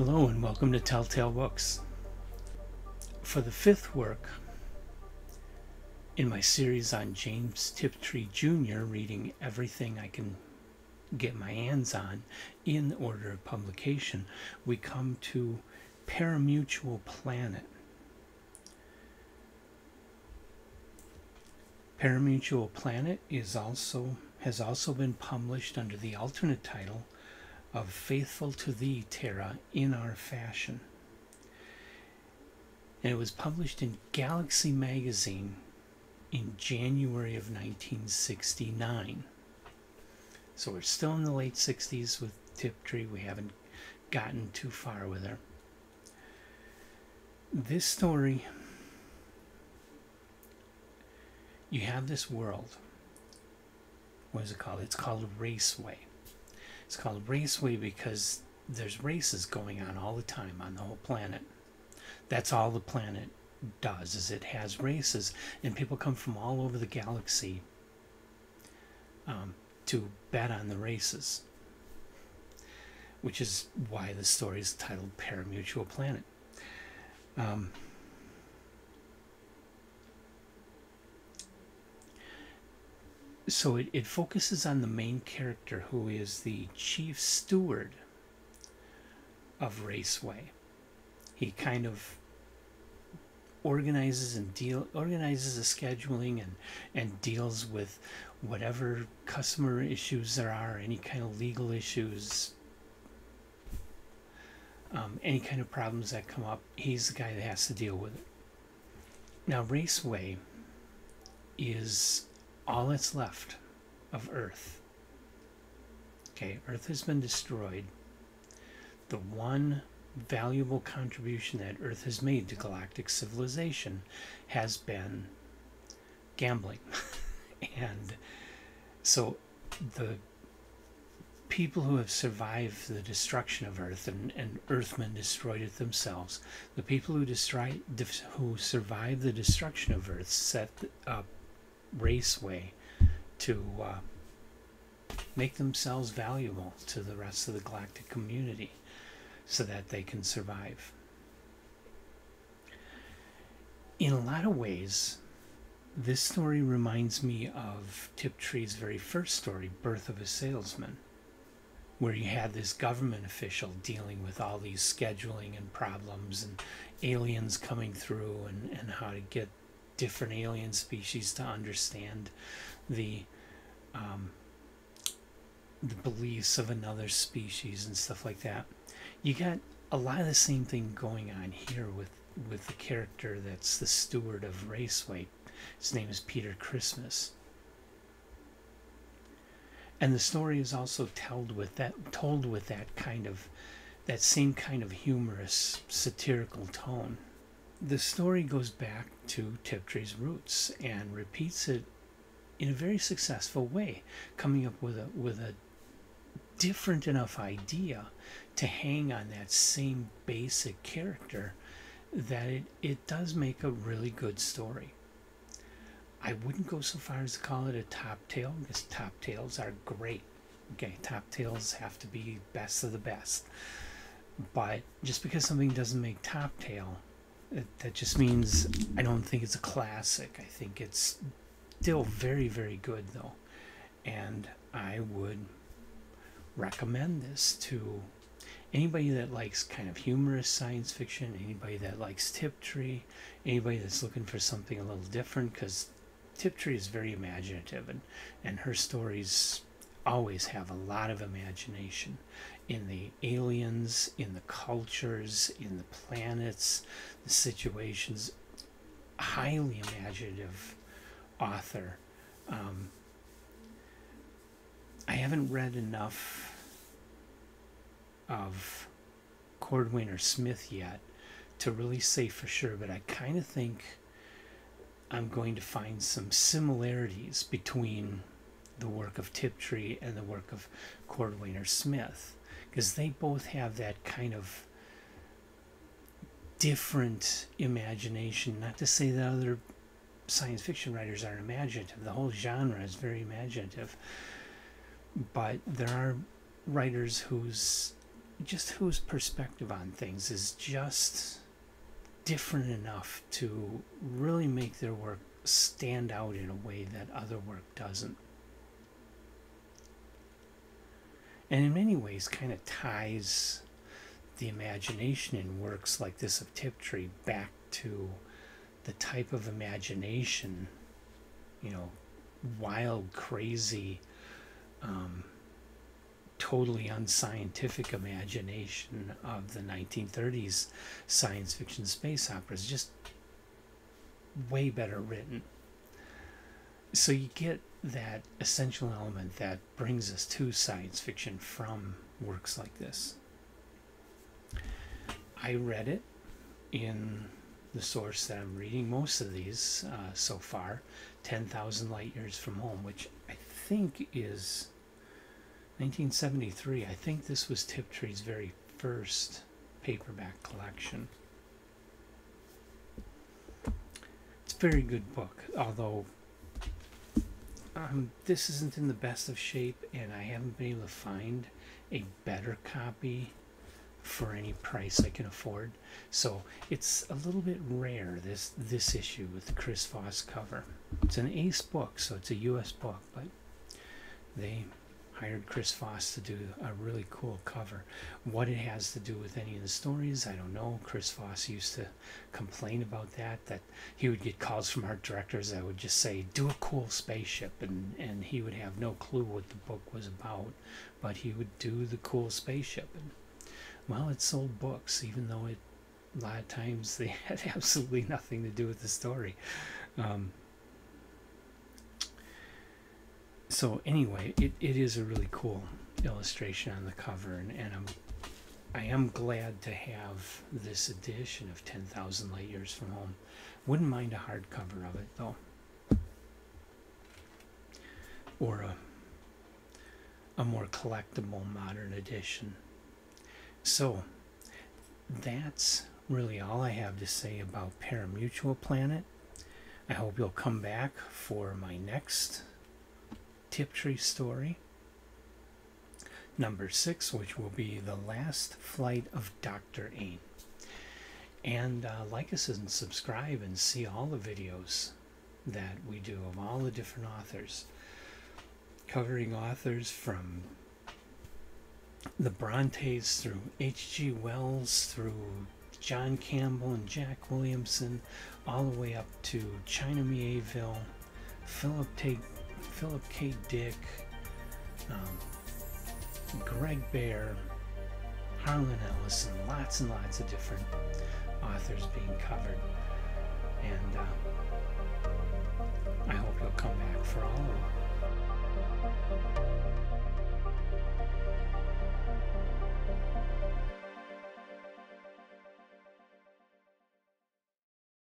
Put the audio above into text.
Hello and welcome to Telltale Books. For the fifth work in my series on James Tiptree Jr., reading everything I can get my hands on in order of publication, we come to Parimutuel Planet. Parimutuel Planet has also been published under the alternate title of Faithful to Thee, Terra, in Our Fashion. And it was published in Galaxy magazine in January of 1969. So we're still in the late 60s with Tiptree. We haven't gotten too far with her. This story, you have this world. What is it called? It's called Raceway. It's called Raceway because there's races going on all the time on the whole planet. That's all the planet does, is it has races, and people come from all over the galaxy to bet on the races, which is why the story is titled Parimutuel Planet. So it focuses on the main character, who is the chief steward of Raceway. He kind of organizes the scheduling and deals with whatever customer issues there are, any kind of legal issues, any kind of problems that come up. He's the guy that has to deal with it. Now, Raceway is all that's left of Earth. Okay, Earth has been destroyed. The one valuable contribution that Earth has made to galactic civilization has been gambling. And so the people who have survived the destruction of Earth, and Earthmen destroyed it themselves, the people who survived the destruction of Earth set up Raceway to make themselves valuable to the rest of the galactic community so that they can survive. In a lot of ways, this story reminds me of Tiptree's very first story, Birth of a Salesman, where you had this government official dealing with all these scheduling and problems and aliens coming through, and how to get different alien species to understand the beliefs of another species and stuff like that. You got a lot of the same thing going on here with the character that's the steward of Raceway. His name is Peter Christmas, and the story is also told with that same kind of humorous, satirical tone. The story goes back to Tiptree's roots and repeats it in a very successful way, coming up with a different enough idea to hang on that same basic character that it does make a really good story. I wouldn't go so far as to call it a top tale, because top tales are great. Okay, top tales have to be best of the best. But just because something doesn't make top tale, that just means I don't think it's a classic. I think it's still very, very good, though. And I would recommend this to anybody that likes kind of humorous science fiction, anybody that likes Tiptree, anybody that's looking for something a little different, because Tiptree is very imaginative, and her stories always have a lot of imagination in the aliens, in the cultures, in the planets, the situations. Highly imaginative author. I haven't read enough of Cordwainer Smith yet to really say for sure, but I kind of think I'm going to find some similarities between the work of Tiptree and the work of Cordwainer Smith, because they both have that kind of different imagination. Not to say that other science fiction writers aren't imaginative. The whole genre is very imaginative. But there are writers whose just whose perspective on things is just different enough to really make their work stand out in a way that other work doesn't. And in many ways kind of ties the imagination in works like this of Tiptree back to the type of imagination, you know, wild, crazy, totally unscientific imagination of the 1930s science fiction space operas, just way better written. So you get that essential element that brings us to science fiction from works like this. I read it in the source that I'm reading most of these so far, 10,000 Light Years from Home, which I think is 1973. I think this was Tiptree's very first paperback collection. It's a very good book, although this isn't in the best of shape, and I haven't been able to find a better copy for any price I can afford. So it's a little bit rare, this issue with the Chris Voss cover. It's an Ace book, so it's a US book, but they hired Chris Voss to do a really cool cover. What it has to do with any of the stories, I don't know. Chris Voss used to complain about that he would get calls from art directors that would just say, do a cool spaceship, and he would have no clue what the book was about, but he would do the cool spaceship. And well, it sold books, even though a lot of times they had absolutely nothing to do with the story. So anyway, it is a really cool illustration on the cover, and I am glad to have this edition of 10,000 Light Years from Home. Wouldn't mind a hardcover of it, though. Or a more collectible modern edition. So that's really all I have to say about Parimutuel Planet. I hope you'll come back for my next Tiptree story, number 6, which will be The Last Flight of Dr. Ain. And like us and subscribe and see all the videos that we do of all the different authors, covering authors from the Brontes through H.G. Wells, through John Campbell and Jack Williamson, all the way up to China Mieville, Philip K. Dick, Greg Bear, Harlan Ellison, lots and lots of different authors being covered. And